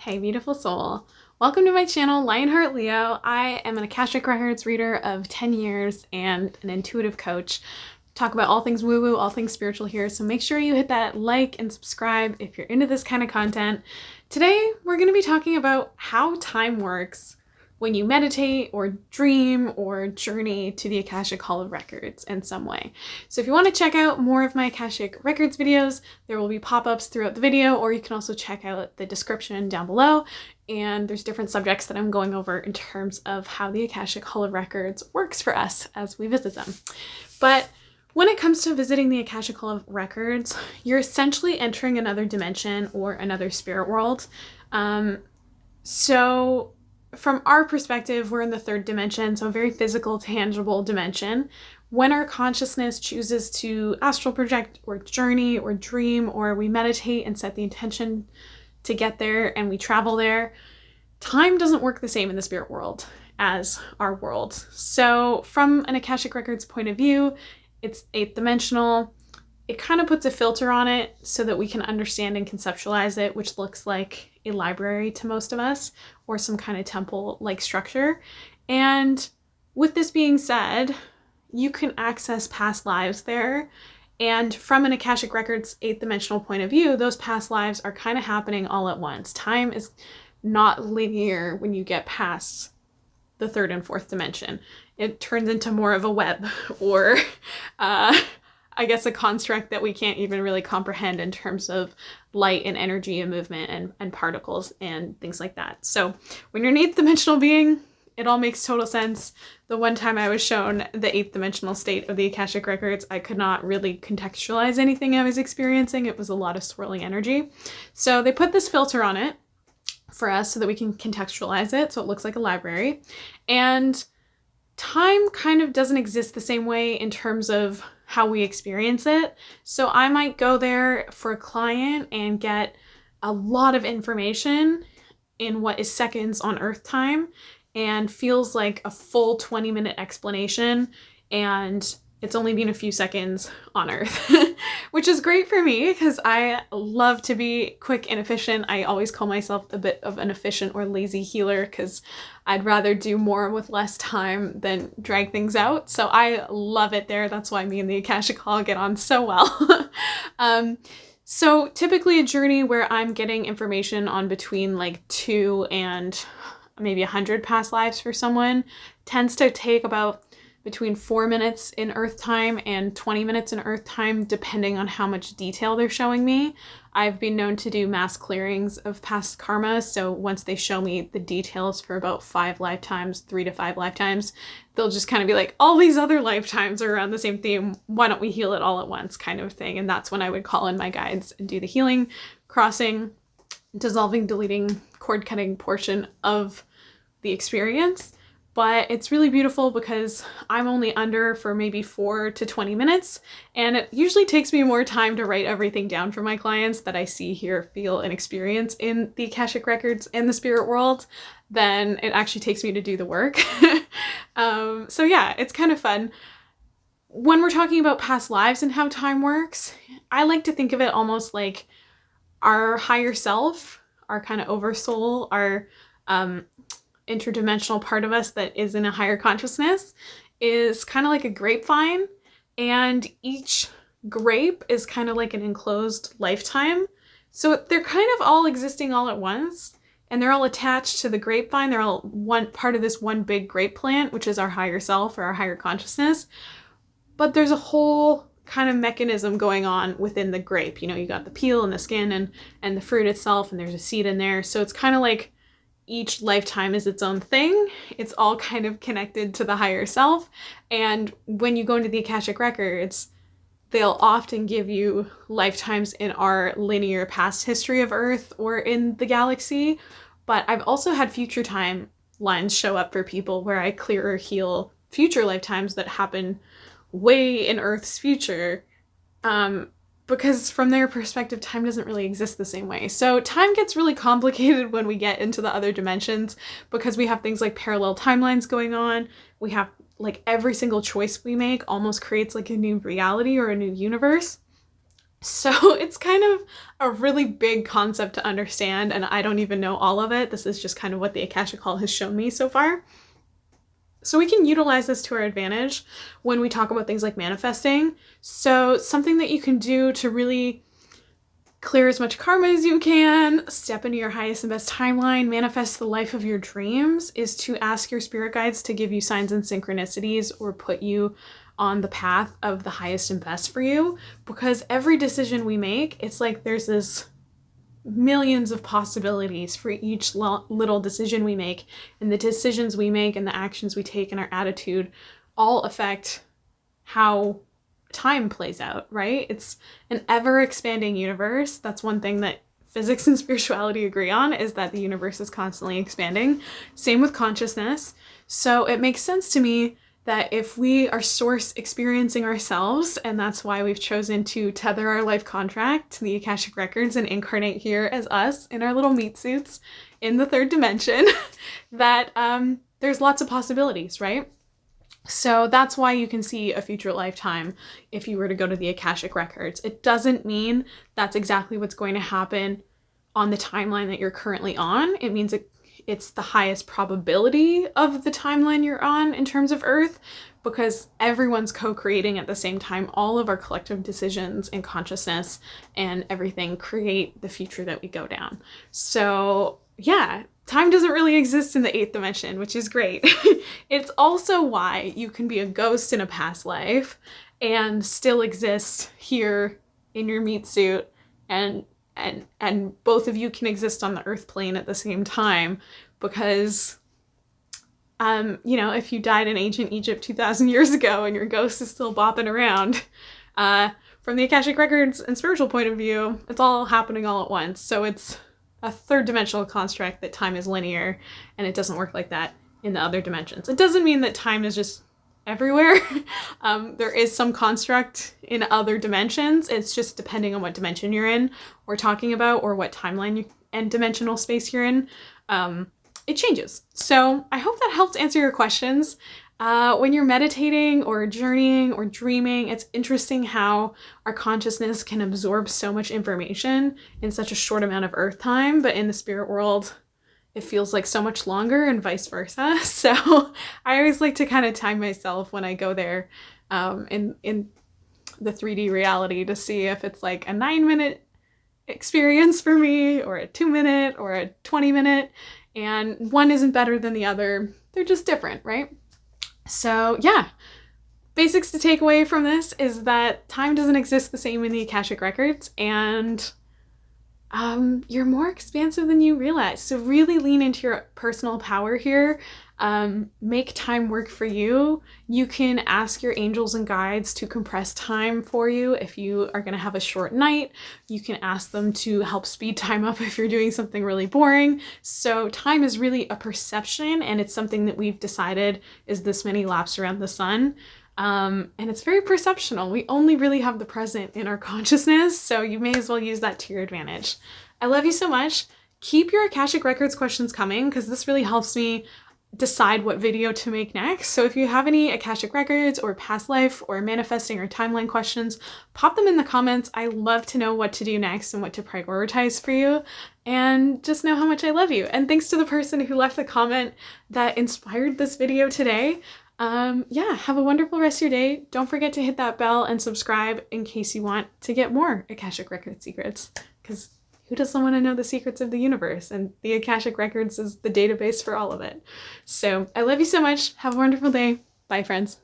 Hey beautiful soul, welcome to my channel Lionheart Leo. I am an Akashic Records reader of 10 years and an intuitive coach. Talk about all things woo-woo, all things spiritual here, so make sure you hit that like and subscribe if you're into this kind of content. Today we're going to be talking about how time works when you meditate or dream or journey to the Akashic Hall of Records in some way. So if you want to check out more of my Akashic Records videos, there will be pop-ups throughout the video, or you can also check out the description down below. And there's different subjects that I'm going over in terms of how the Akashic Hall of Records works for us as we visit them. But when it comes to visiting the Akashic Hall of Records, you're essentially entering another dimension or another spirit world. So from our perspective, we're in the third dimension, so a very physical, tangible dimension. When our consciousness chooses to astral project or journey or dream, or we meditate and set the intention to get there and we travel there, time doesn't work the same in the spirit world as our world. So from an Akashic Records point of view, it's 8th dimensional. It kind of puts a filter on it so that we can understand and conceptualize it, which looks like a library to most of us, or some kind of temple-like structure. And with this being said, you can access past lives there. And from an Akashic Records 8th dimensional point of view, those past lives are kind of happening all at once. Time is not linear when you get past the 3rd and 4th dimension. It turns into more of a web, or I guess a construct that we can't even really comprehend in terms of light and energy and movement and particles and things like that. So when you're an 8th dimensional being, it all makes total sense. The one time I was shown the 8th dimensional state of the Akashic Records, I could not really contextualize anything I was experiencing. It was a lot of swirling energy. So they put this filter on it for us so that we can contextualize it, so it looks like a library. And time kind of doesn't exist the same way in terms of how we experience it. So I might go there for a client and get a lot of information in what is seconds on Earth time and feels like a full 20-minute explanation, and it's only been a few seconds on Earth, which is great for me because I love to be quick and efficient. I always call myself a bit of an efficient or lazy healer because I'd rather do more with less time than drag things out. So I love it there. That's why me and the Akashic Hall get on so well. So typically a journey where I'm getting information on between like 2 and maybe 100 past lives for someone tends to take about between 4 minutes in Earth time and 20 minutes in Earth time, depending on how much detail they're showing me. I've been known to do mass clearings of past karma, so once they show me the details for about 5 lifetimes, 3 to 5 lifetimes, they'll just kind of be like, all these other lifetimes are around the same theme, why don't we heal it all at once, kind of thing. And that's when I would call in my guides and do the healing, crossing, dissolving, deleting, cord cutting portion of the experience. But it's really beautiful because I'm only under for maybe 4 to 20 minutes, and it usually takes me more time to write everything down for my clients that I see, hear, feel, and experience in the Akashic Records and the spirit world than it actually takes me to do the work. So yeah, it's kind of fun. When we're talking about past lives and how time works, I like to think of it almost like our higher self, our kind of oversoul, our interdimensional part of us that is in a higher consciousness is kind of like a grapevine, and each grape is kind of like an enclosed lifetime. So they're kind of all existing all at once, and they're all attached to the grapevine. They're all one part of this one big grape plant, which is our higher self or our higher consciousness. But there's a whole kind of mechanism going on within the grape. You know, you got the peel and the skin and the fruit itself, and there's a seed in there. So it's kind of like each lifetime is its own thing. It's all kind of connected to the higher self. And when you go into the Akashic Records, they'll often give you lifetimes in our linear past history of Earth or in the galaxy. But I've also had future time lines show up for people where I clear or heal future lifetimes that happen way in Earth's future. Because from their perspective, time doesn't really exist the same way. So time gets really complicated when we get into the other dimensions because we have things like parallel timelines going on. We have like every single choice we make almost creates like a new reality or a new universe. So it's kind of a really big concept to understand, and I don't even know all of it. This is just kind of what the Akashic Call has shown me so far. So we can utilize this to our advantage when we talk about things like manifesting. So something that you can do to really clear as much karma as you can, step into your highest and best timeline, manifest the life of your dreams, is to ask your spirit guides to give you signs and synchronicities or put you on the path of the highest and best for you. Because every decision we make, it's like there's this millions of possibilities for each little decision we make, and the decisions we make and the actions we take and our attitude all affect how time plays out, right? It's an ever-expanding universe. That's one thing that physics and spirituality agree on, is that the universe is constantly expanding. Same with consciousness. So it makes sense to me that if we are source experiencing ourselves, and that's why we've chosen to tether our life contract to the Akashic Records and incarnate here as us in our little meat suits in the third dimension, that there's lots of possibilities, right? So that's why you can see a future lifetime if you were to go to the Akashic Records. It doesn't mean that's exactly what's going to happen on the timeline that you're currently on. It means it's the highest probability of the timeline you're on in terms of Earth, because everyone's co-creating at the same time. All of our collective decisions and consciousness and everything create the future that we go down. So yeah, time doesn't really exist in the 8th dimension, which is great. It's also why you can be a ghost in a past life and still exist here in your meat suit, and both of you can exist on the earth plane at the same time, because you know, if you died in ancient Egypt 2,000 years ago and your ghost is still bopping around, from the Akashic Records and spiritual point of view, it's all happening all at once. So it's a third dimensional construct that time is linear, and it doesn't work like that in the other dimensions. It doesn't mean that time is just everywhere. There is some construct in other dimensions. It's just depending on what dimension you're in or talking about, or what timeline and dimensional space you're in. It changes. So I hope that helped answer your questions. When you're meditating or journeying or dreaming, it's interesting how our consciousness can absorb so much information in such a short amount of earth time, but in the spirit world, it feels like so much longer, and vice versa. So I always like to kind of time myself when I go there in the 3D reality to see if it's like a 9-minute experience for me, or a 2-minute, or a 20-minute, and one isn't better than the other. They're just different, right? So yeah, basics to take away from this is that time doesn't exist the same in the Akashic Records, and you're more expansive than you realize. So really lean into your personal power here. Make time work for you. You can ask your angels and guides to compress time for you if you are going to have a short night. You can ask them to help speed time up if you're doing something really boring. So time is really a perception, and it's something that we've decided is this many laps around the sun. And it's very perceptional. We only really have the present in our consciousness, so you may as well use that to your advantage. I love you so much. Keep your Akashic Records questions coming, because this really helps me decide what video to make next. So if you have any Akashic Records or past life or manifesting or timeline questions, pop them in the comments. I love to know what to do next and what to prioritize for you, and just know how much I love you. And thanks to the person who left the comment that inspired this video today. Yeah, have a wonderful rest of your day. Don't forget to hit that bell and subscribe in case you want to get more Akashic Records secrets, because who doesn't want to know the secrets of the universe? And the Akashic Records is the database for all of it. So I love you so much. Have a wonderful day. Bye, friends.